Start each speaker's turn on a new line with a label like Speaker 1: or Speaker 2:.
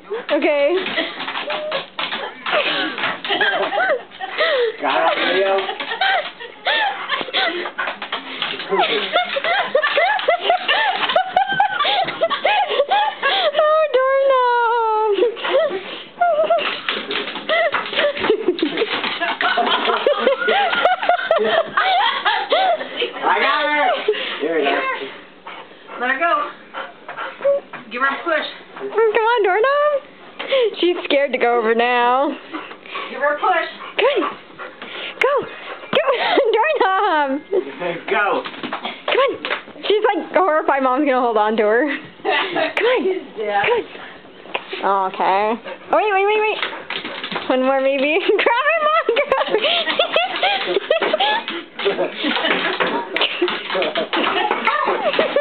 Speaker 1: Okay.
Speaker 2: Got it, Leo?
Speaker 1: Oh, doorknob.
Speaker 2: I got her! Here we go.
Speaker 3: Let her go. Give her a push.
Speaker 1: Come on, doorknob. She's scared to go over now.
Speaker 3: Give her a push.
Speaker 1: Come on. Go. Doorknob.
Speaker 2: Go.
Speaker 1: Come on. She's like horrified mom's gonna hold on to her. Come on. Come on. Okay. Oh, wait. One more maybe. Grab it, Mom. Grab it.